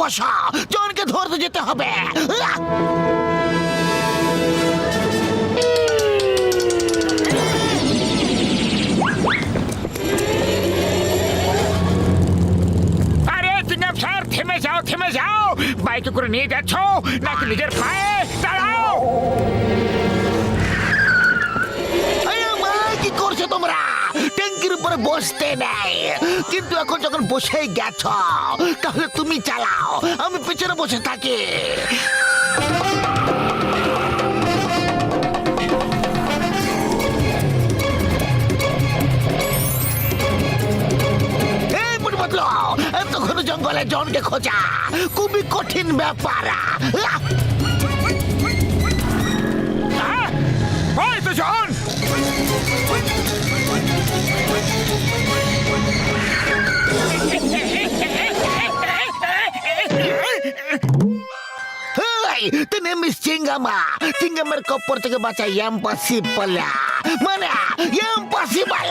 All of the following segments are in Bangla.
বসো, জনকে ধরতে যেতে হবে। আরে চিংগাম স্যার, থেমে যাও থেমে যাও। বাইকে করে নিয়ে যাচ্ছ নাকি নিজের পায়ে? দাঁড়াও। কি করছো তোমরা? ট্যাঙ্কির উপরে বসতে নেই, কিন্তু এখন যখন বসেই গেছ তাহলে তুমি চালাও, আমি পেছনে বসে থাকি। এত ঘন জঙ্গলে জনকে খোঁজা খুবই কঠিন ব্যাপার। ওই তো জন। চিঙ্গামের কপ্পর থেকে বাঁচা ইম্পসিবল, মানে ইম্পসিবল।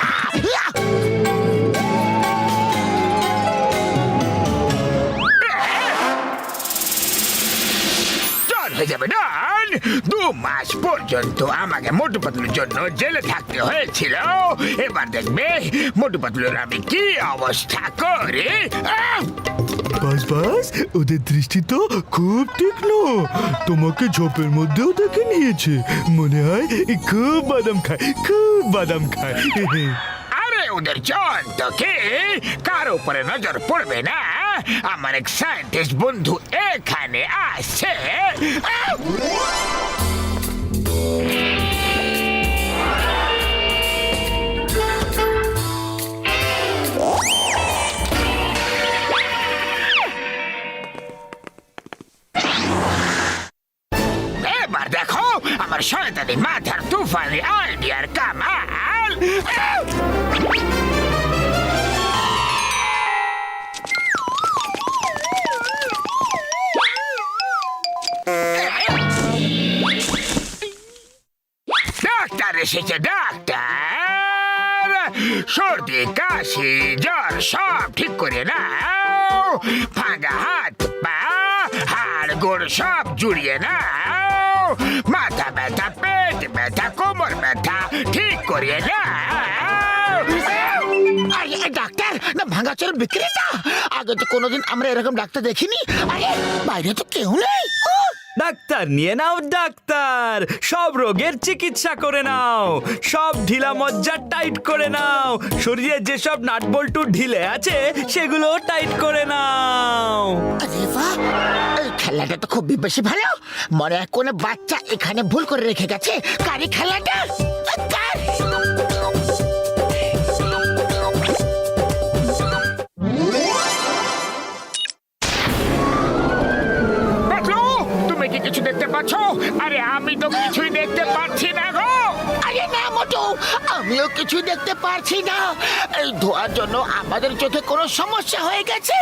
হয়ে যাবে না। 2 মাস পর্যন্ত আমাকে মোটু পাতলুর জন্য জেলে থাকতে হয়েছিল। এবার দেখবে মোটু পাতলুর আমি কি অবস্থা করি। বাস বাস, ওদের দৃষ্টি তো খুব তীক্ষ্ণ। তোমাকে ঝোপের মধ্যেও দেখে নিয়েছে। মনে হয় খুব বাদাম খায়, খুব বাদাম খায়। আরে ওদের জন তো কি, কার উপরে নজর পড়বে না? আমার এক সায়েন্টিস্ট বন্ধু এখানে আসছে। এবার দেখো আমার শয়তানি মাথার তুফানি আইডিয়ার কামাল। ডাক্তার এসেছে, ডাক্তার। সর্দি কাশি জ্বর সব ঠিক করে নাও। ভাঙা হাত পা হাড় গোড় সব জুড়িয়ে নাও। মাথা ব্যথা পেট ব্যথা কোমর ব্যথা ঠিক করিয়ে নাও। ডাক্তার না ভাঙাচোর বিক্রেতা? আগে তো কোনোদিন আমরা এরকম ডাক্তার দেখিনি। আরে বাইরে তো কেউ নেই। ডাক্তার নিয়ে নাও ডাক্তার, সব রোগের চিকিৎসা করে নাও, সব ঢিলা মজ্জা টাইট করে নাও, শরীরে যেসব নাট বল্টু ঢিলে আছে সেগুলো টাইট করে নাও। আরে বাহ, এই খেলাটা তো খুব বেশি ভালো। মনে হয় কোনো বাচ্চা এখানে ভুল করে রেখে গেছে। কারি খেলাটা কিছু দেখতে পাচ্ছ? আরে আমি তো কিছুই দেখতে পাচ্ছি না গো। আরে না মোটু, আমিও কিছু দেখতে পারছি না। এই ধোঁয়ার জন্য আমাদের চোখে কোনো সমস্যা হয়ে গেছে।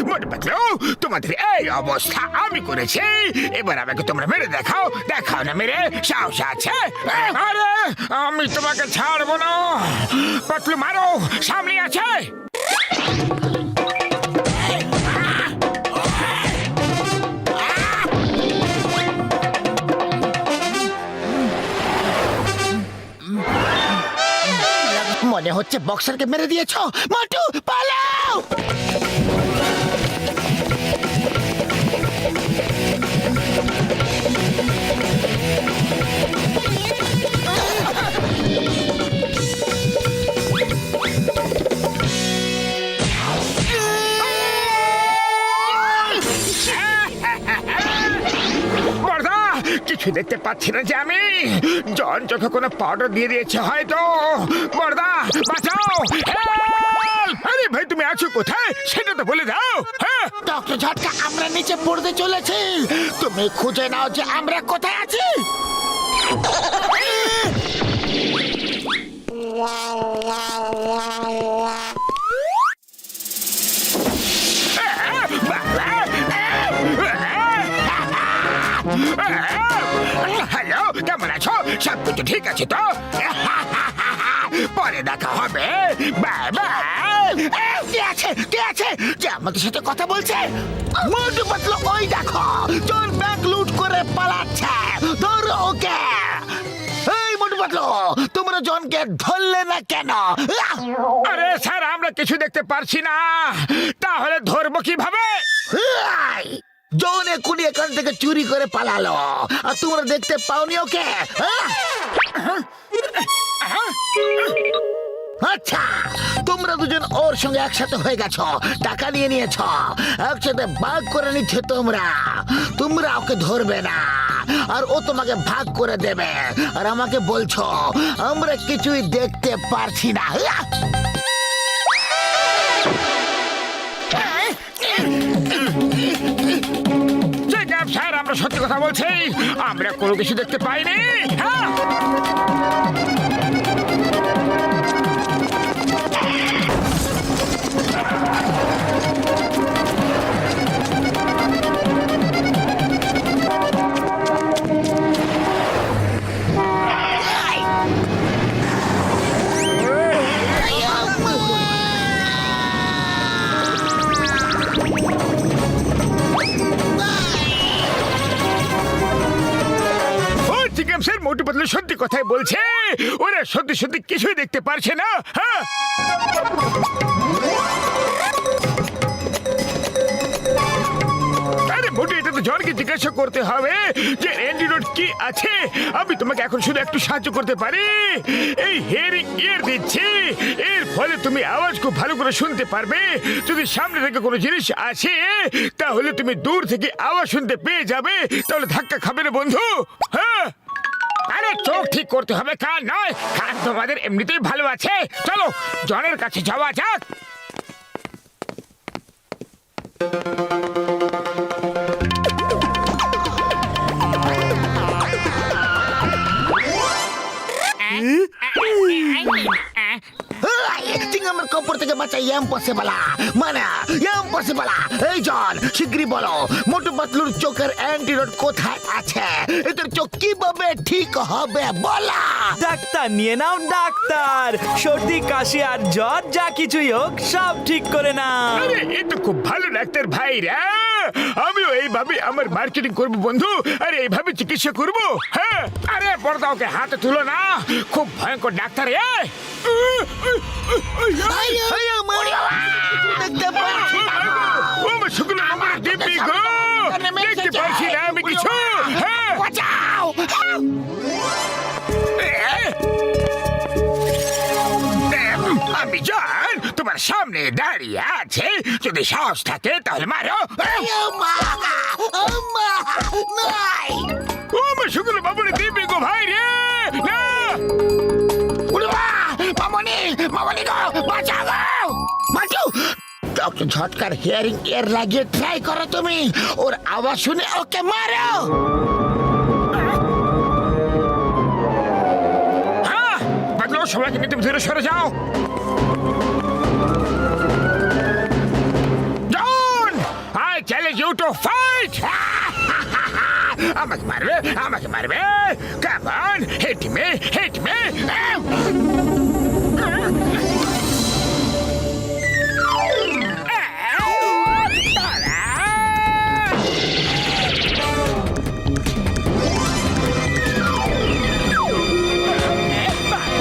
মোটু পাতলু, তোমাদের এই অবস্থা আমি করেছি। এবার আমাকে তোমরা মেরে দেখাও। দেখাও না মেরে, সাহস আছে? আরে আমি তোমাকে ছাড়বো না। পাতলু মারো, সামনে আছে। মনে হচ্ছে বক্সারকে মেরে দিয়েছ। মোটু পালাও। কিছু দেখতে পাচ্ছি না যে আমি। জন চোখে কোনো পাউডার দিয়ে দিয়েছে হয়তো। বর্দা বাঁচাও, আরে ভাই তুমি আছো কোথায় সেটা তো বলে দাও। হ্যাঁ ডক্টর ঝটকা, আমরা নিচে পড়তে চলেছি। তুমি খুঁজে নাও যে আমরা কোথায় আছি। হ্যালো, কেমন আছো? সব কিছু ঠিক আছে তো? পরে দেখা হবে। Bye bye. কে আছে যে আমাদের সাথে কথা বলছে? মোটু পাতলু ওই দেখো, জন ব্যাংক লুট করে পালাচ্ছে, ধরো ওকে। এই মোটু পাতলু, তোমরা জনকে ধরলে না কেন? আরে স্যার, আমরা কিছু দেখতে পারছি না, তাহলে ধরবো কিভাবে? জন এক্ষুনি এখান থেকে চুরি করে পালালো, আর তোমরা দেখতে পাওনি ওকে? আচ্ছা, তোমরা দুজন ওর সঙ্গে একসাথে হয়ে গেছো, টাকা নিয়ে নিয়েছো, একসাথে ভাগ করে নিচ্ছ। তোমরা ওকে ধরবে না, আর ও তোমাকে ভাগ করে দেবে, আর আমাকে বলছো আমরা কিছুই দেখতে পারছি না। স্যার, আমরা সত্যি কথা বলছি, আমরা কোনো কিছু দেখতে পাইনি। হ্যাঁ, স্যার, মোটু পাতলু সত্যি কথাই বলছে, ওরা সত্যি সত্যি কিছুই দেখতে পারছে না। হ্যাঁ, আরে মোটু, এটা তো জনকে জিজ্ঞাসা করতে হবে যে অ্যান্টিডোট কি আছে। আমি তোমাকে এখন শুধু একটু সাহায্য করতে পারি, এই হিয়ারিং ইয়ার দিচ্ছি, এর ফলে তুমি আওয়াজ খুব ভালো করে শুনতে পারবে। যদি সামনে থেকে কোনো জিনিস আসে, তাহলে তুমি দূর থেকে আওয়াজ শুনতে পেয়ে যাবে, তাহলে ধাক্কা খাবে না বন্ধু। হ্যাঁ, আরে চোখ ঠিক করতে হবে, কান নয়। কান তোমাদের এমনিতেই ভালো আছে। চলো জনের কাছে যাওয়া যাক। আমার কপর থেকে বাঁচা ইম্পসিবল, মানে ইম্পসিবল। এই জন, শিগগিরই বলো মোটু পাতলুর চোখের অ্যান্টিডোট কোথায় আছে? এদের চোখ কিভাবে ঠিক হবে বলা? ডাক্তার নিয়ে নাও ডাক্তার, সর্দি কাশি আর জ্বর যা কিছুই হোক সব ঠিক করে নাও। আরে এ তো খুব ভালো ডাক্তার ভাইরা, আমিও এইভাবে আমার মার্কেটিং করব বন্ধু, আরে এইভাবে চিকিৎসা করব। হ্যাঁ, আরে পর্দা ওকে হাতে তুলো না, খুব ভয়ঙ্কর ডাক্তার। দেখতে পাচ্ছি না। দেখতে পারছি না আমি কিছু। হ্যাঁ, বাঁচাও! আমি জান তোমার সামনে দাঁড়িয়ে আছে, যদি সাহস থাকে তাহলে মারো। মা! মা! নাই! ও আমার শুকুর বাবুরে দিবি গো ভাই রে। না, মামনি! মামনি গো! বাঁচাও গো! বাঁচু! ডক্টর ঝটকার হিয়ারিং এর লাগিয়ে ট্রাই করো তুমি, ওর আওয়াজ শুনে ওকে মারো। হ্যাঁ, পাগলো, সবাইকে নিতে ধীরে সরে যাও। জন, I challenge you to fight! আমাকে মারবে, আমাকে মারবে। Come on, hit me, hit me!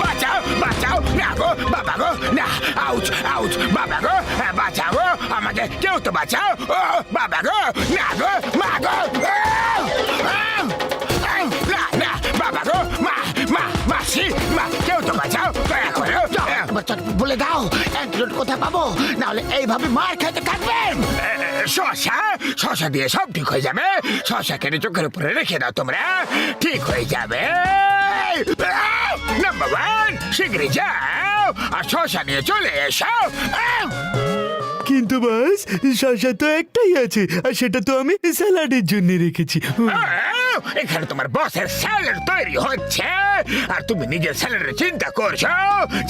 বাঁচাও, বাঁচাও, না গো, বাবা গো, না, আউচ, আউচ, বাবা গো, বাঁচাও গো, আমাকে কেউ তো বাঁচাও, ও বাবা গো, না গো, মা গো, না, না, বাবা গো, মাসি, কেউ তো বাঁচাও, দয়া করে। বলে দাও অ্যান্টিডোট কোথায় পাবো, নাহলে এইভাবে মার খেতে থাকবেন। শশা দিয়ে সব ঠিক হয়ে যাবে। শশা কেটে চোখের উপরে রেখে দাও, তোমরা ঠিক হয়ে যাবে। নাম্বার ওয়ান, শীঘ্রই যাও আর শশা নিয়ে চলে এসো। কিন্তু বাস, শসা তো একটাই আছে, আর সেটা তো আমি স্যালাডের জন্য রেখেছি। এখানে তোমার বসের স্যালাড তৈরি হচ্ছে, আর তুমি নিজের স্যালাডের চিন্তা করছো।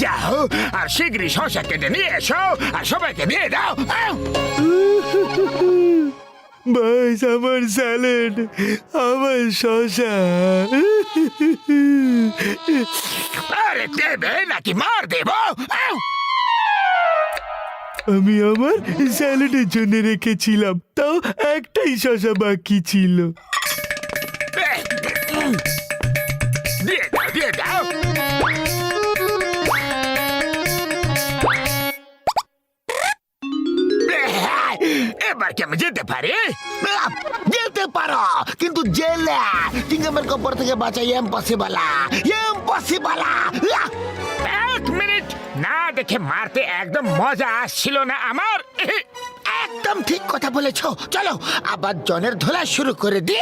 যাও আর শীঘ্রই শশা কেটে নিয়ে এসো আর সবাইকে দিয়ে দাও। বাস আমার স্যালাড, আমার শশা। আরে দেবে নাকি মার দেবো? আমি আমার স্যালাডের জন্য রেখেছিলাম, তাও একটাই শশা বাকি ছিল। দিয়ে দাও, দিয়ে দাও। এবার কি আমি যেতে পারি? যেতে পারো, কিন্তু জেলে চিংগামের কবর থেকে বাঁচা ইম্পসিবল, ইম্পসিবল। 1 মিনিট না দেখে মারতে একদম মজা আসছিল না আমার। একদম ঠিক কথা বলেছো। চলো আবার জনের ধোলা শুরু করে দি।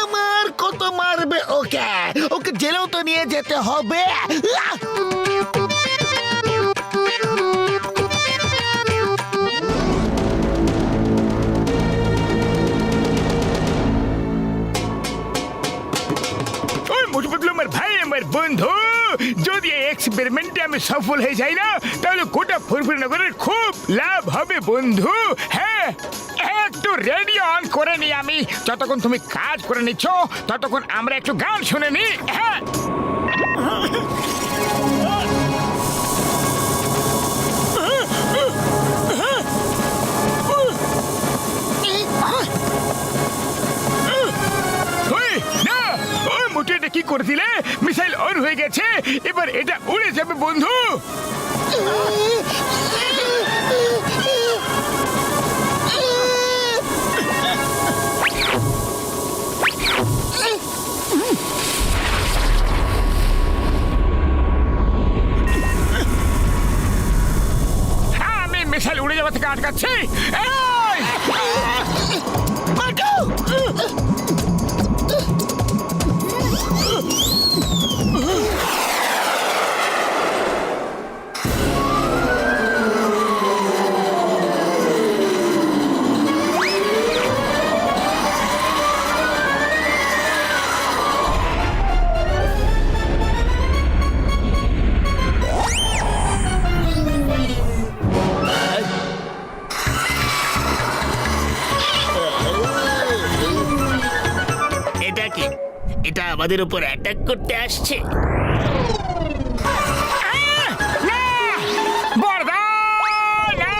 আমার কত মারবে ওকে, ওকে জেলেও তো নিয়ে যেতে হবে। ওই মোটু পাতলু আমার ভাই, আমার বন্ধু, যদি এই এক্সপেরিমেন্টে আমি সফল হয়ে যাই না, তাহলে গোটা ফুরফুরি নগরের খুব লাভ হবে বন্ধু। হ্যাঁ, একটু রেডিও অন করে নি আমি। যতক্ষণ তুমি কাজ করে নিচ্ছ ততক্ষণ আমরা একটু গান শুনে নি। হ্যাঁ, ওই, না, ওই মোটু এটা কি করে দিলে? মিসাইল অন হয়ে গেছে, এবার এটা উড়ে যাবে বন্ধু। আমি মিসাইল উড়ে যাওয়া থেকে আটকাচ্ছি। এই! এটা কি? এটা আমাদের উপর অ্যাটাক করতে আসছে। না! বরদা! না!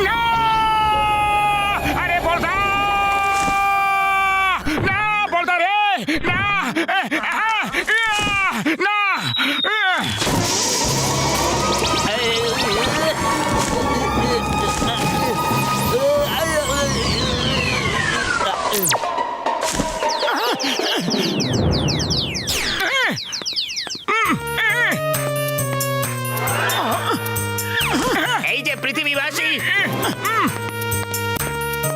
না! আরে বরদা! না, বরদা রে! না! না! এই যে পৃথিবীবাসী,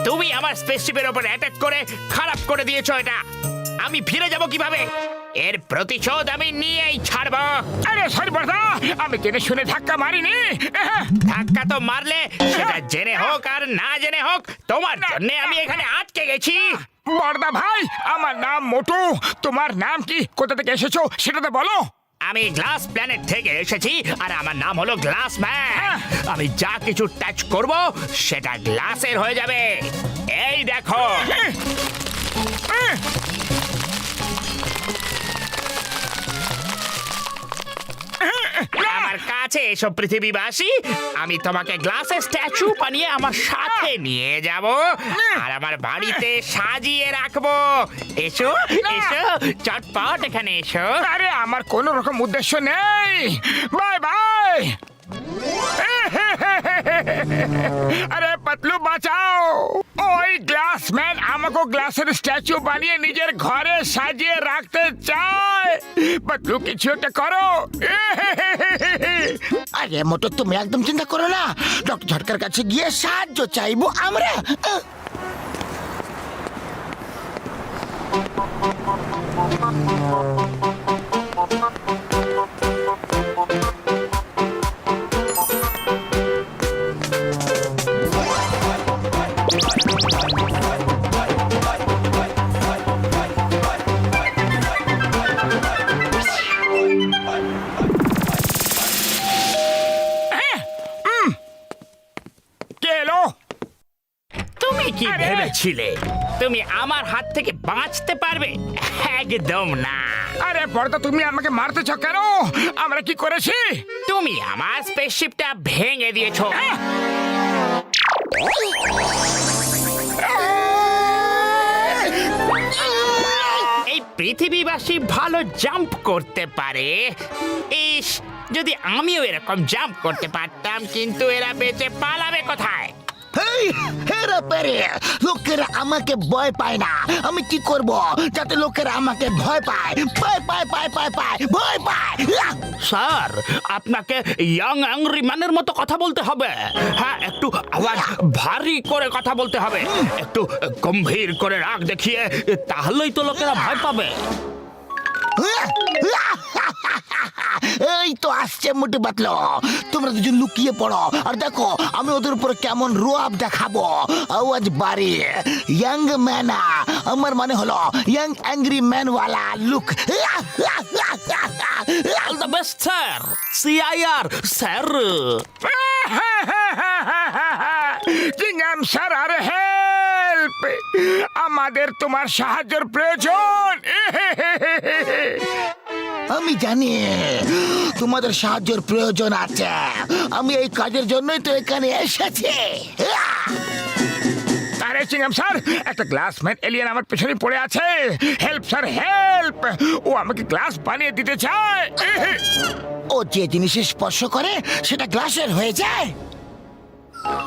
তুমি আমার স্পেসশিপের উপর অ্যাটাক করে খারাপ করে দিয়েছো। এটা আমি ফিরে যাব কিভাবে? এর প্রতিশোধ আমি নিয়েই ছাড়বো। আরে সরি বরদা, আমি জেনে শুনে ধাক্কা মারিনি। ধাক্কা তো মারলে, সেটা জেনে হোক আর না জেনে হোক, তোমার জন্য আমি এখানে আটকে গেছি। বরদা ভাই, আমার নাম মোটু। তোমার নাম কি, কোথা থেকে এসেছো সেটা তো বলো। আমি গ্লাস প্ল্যানেট থেকে এসেছি, আর আমার নাম হলো গ্লাস ম্যান। আমি যা কিছু টাচ করব সেটা গ্লাসের হয়ে যাবে। এই দেখো, আমার কাছে এসব পৃথিবীবাসী, আমি তোমাকে গ্লাসের স্ট্যাচু বানিয়ে আমার সাথে নিয়ে যাব আর আমার বাড়িতে সাজিয়ে রাখবো। এসো এসো, চটপট এখানে এসো। আরে আমার কোনো রকম উদ্দেশ্য নেই। Bye bye. আরে পাতলু বাঁচাও, ওই গ্লাসম্যান আমাকে গ্লাসের স্ট্যাচু বানিয়ে নিজের ঘরে সাজিয়ে রাখতে চায়। পাতলু কিছু একটা করো। আরে মোটু, তুমি একদম চিন্তা করো না, ডক্টর ঝটকার কাছে গিয়ে সাহায্য চাইবো আমরা। কে এলো? তুমি কি আরে! ভেবেছিলে তুমি আমার হাত থেকে বাঁচতে পারবে? একদম না। আরে বড়দা, তুমি আমাকে মারতেছ কেন? আমরা কি করেছি? তুমি আমার স্পেসশিপটা ভেঙে দিয়েছো। এই পৃথিবীবাসী ভালো জাম্প করতে পারে। ইস, যদি আমিও এরকম জাম্প করতে পারতাম, কিন্তু এরা বেঁচে পালাবে কোথায়? হেই, হেরা পেরে লোকেরা আমাকে ভয় পায় না। আমি কি করব যাতে লোকেরা আমাকে ভয় পায়? পায় পায় পায় পায় পায় ভয় পায়। স্যার, আপনাকে ইয়াং অ্যাংরি ম্যানের মতো কথা বলতে হবে। হ্যাঁ, একটু আওয়াজ ভারী করে কথা বলতে হবে, একটু গম্ভীর করে রাগ দেখিয়ে, তাহলেই তো লোকেরা ভয় পাবে। এই তো আসছে মোটে বাতলো। তোমরা দুজন লুকিয়ে পড়ো আর দেখো আমি ওদের উপর কেমন রোয়াব দেখাবো। আওয়াজ বাড়ি ইয়াং ম্যানা, আমার মানে হলো ইয়াং অ্যাংরি ম্যান ওয়ালা look. All the best sir. CIR sir. চিংগাম স্যার, আরে হেল্প! আমাদের তোমার সাহায্যের প্রয়োজন। আমি জানি তোমাদের সাহায্যের প্রয়োজন আছে। আমি এই কাজের জন্যই তো এখানে এসেছি। আরে চিংগাম স্যার, একটা গ্লাসম্যান এলিয়েন আমার পেছনে পড়ে আছে। Help sir, help! ও আমাকে গ্লাস বানিয়ে দিতে চায়। ও যে জিনিসে স্পর্শ করে সেটা গ্লাসের হয়ে যায়।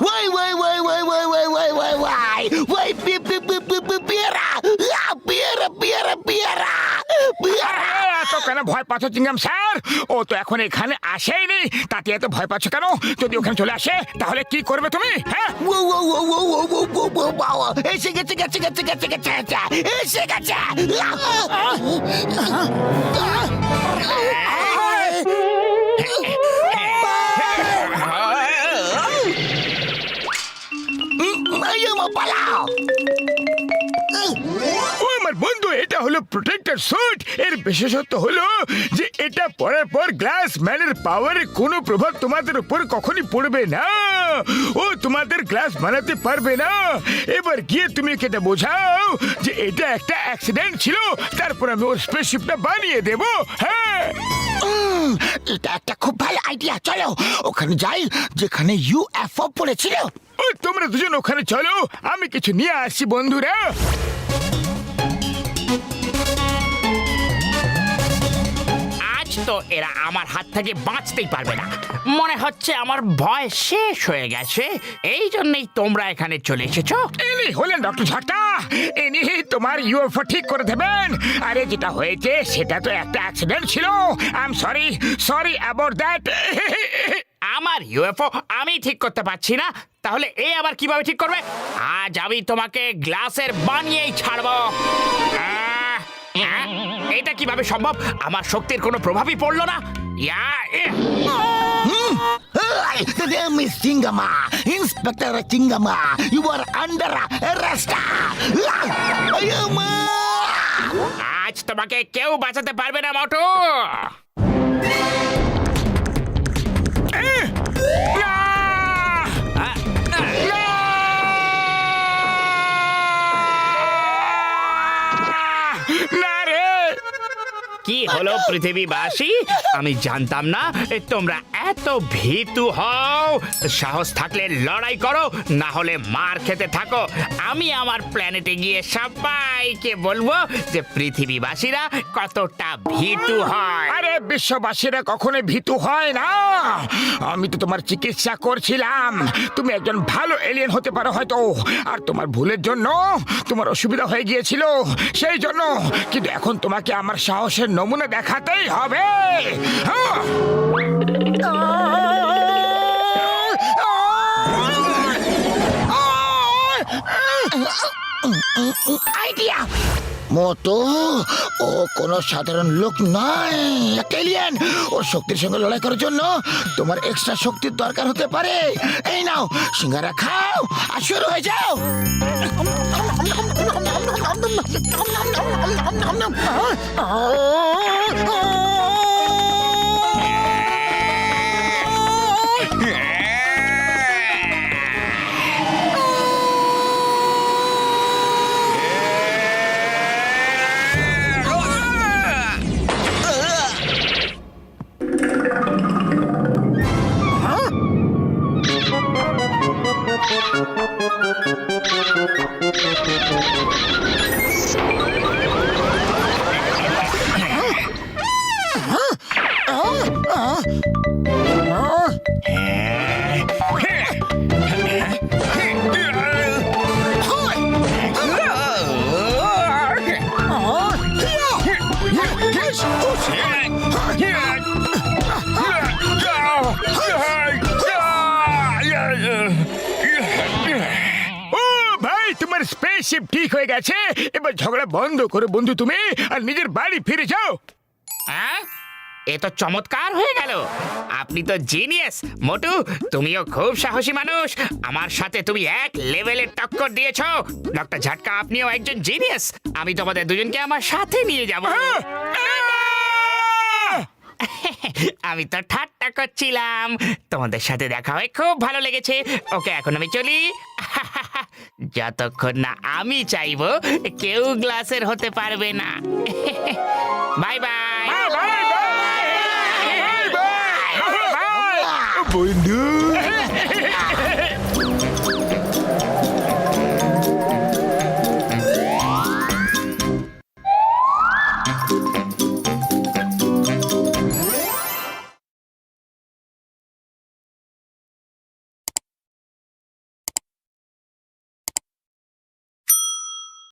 ওয়াই ওয়াই ওয়াই ওয়াই ওয়াই ওয়াই ওয়াই ওয়াই ওয়াই ওয়াই পি পি পি পি পি পিয়ারা পিয়ারা পিয়ারা পিয়ারা পিয়ারা। আরে, এত কেন ভয় পাচ্ছ চিংগাম স্যার? ও তো এখন এখানে আসেইনি, তাতে এত ভয় পাচ্ছ কেন? যদি ওখানে চলে আসে তাহলে কি করবে তুমি? হ্যাঁ, ও ও ও ও ও ও ও ও বাবা, এসে গেছে গেছে গেছে গেছে গেছে এসে গেছে। পালাও। ও আমার বন্ধু, এটা হলো প্রোটেক্টর স্যুট। এর বিশেষত্ব হলো যে এটা পরার পর গ্লাস ম্যানের পাওয়ারের কোনো প্রভাব তোমাদের উপর কখনই পড়বে না। ও তোমাদের গ্লাস বানাতে পারবে না। এবার গিয়ে তুমি এটা বোঝাও যে এটা একটা অ্যাক্সিডেন্ট ছিল, তারপর আমি ওর স্পেসশিপটা বানিয়ে দেব। হ্যাঁ, এটা একটা খুব ভালো আইডিয়া। চলো ওখানে যাই যেখানে ইউএফও পড়েছিল। ও তোমরা দুজন ওখানে চলো, আমি কিছু নিয়ে আসছি বন্ধুরা। আজ তো এরা আমার হাত থেকে বাঁচতেই পারবে না। মনে হচ্ছে আমার ভয় শেষ হয়ে গেছে, এই জন্যই তোমরা এখানে চলে এসেছো। ইনি হলেন ডক্টর ঝাঁটা। ইনি তোমার ইউএফও ঠিক করে দেবেন। আরে যেটা হয়েছে সেটা তো একটা অ্যাক্সিডেন্ট ছিল। I am sorry, sorry about that. আমার ইউএফও আমি ঠিক করতে পারছি না, তাহলে এ আবার কিভাবে ঠিক করবে? আজ আমি তোমাকে গ্লাসের বানিয়েই ছাড়বো। এটা কিভাবে সম্ভব? আমার শক্তির কোনো প্রভাবই পড়লো না। Miss Chingama, Inspector Chingama, you are under arrest. আজ তোমাকে কেউ বাঁচাতে পারবে না, মোটু। না রে, কি হলো পৃথিবীবাসী? আমি জানতাম না তোমরা এত ভীতু হও। সাহস থাকলে লড়াই করো, না হলে মার খেতে থাকো। আমি আমার প্ল্যানেটে গিয়ে সবাইকে বলবো যে পৃথিবীবাসীরা কতটা ভীতু হয়। আরে বিশ্ববাসীরা কখনো ভীতু হয় না। আমি তো তোমার চিকিৎসা করছিলাম। তুমি একজন ভালো এলিয়েন হতে পারো হয়তো, আর তোমার ভুলের জন্য তোমার অসুবিধা হয়ে গিয়েছিল, সেই জন্য। কিন্তু এখন তোমাকে আমার সাহসের নমুনা দেখাতেই হবে। হ্যাঁ, আইডিয়া মতো ও কোনো সাধারণ লোক নয়, একটা এলিয়েন। ওর শক্তির সঙ্গে লড়াই করার জন্য তোমার এক্সট্রা শক্তির দরকার হতে পারে। এই নাও সিঙ্গারা খাও আর শুরু হয়ে যাও। শিফট ঠিক হয়ে গেছে, এবার ঝগড়া বন্ধ করো বন্ধু তুমি, আর নিজের বাড়ি ফিরে যাও। হ্যাঁ, এ তো চমৎকার হয়ে গেল। আপনি তো জিনিয়াস মোটু, তুমিও খুব সাহসী মানুষ। আমার সাথে তুমি এক লেভেলের টক্কর দিয়েছো। ডক্টর ঝাটকা, আপনিও একজন জিনিয়াস। আমি তোমাদের দুজনকে আমার সাথে নিয়ে যাব। আমি তো ঠাট্টা করছিলাম। তোমাদের সাথে দেখা হয়ে খুব ভালো লেগেছে। ওকে, এখন আমি চলি। যতক্ষণ না আমি চাইবো, কেউ গ্লাসের হতে পারবে না। Bye bye. বন্ধু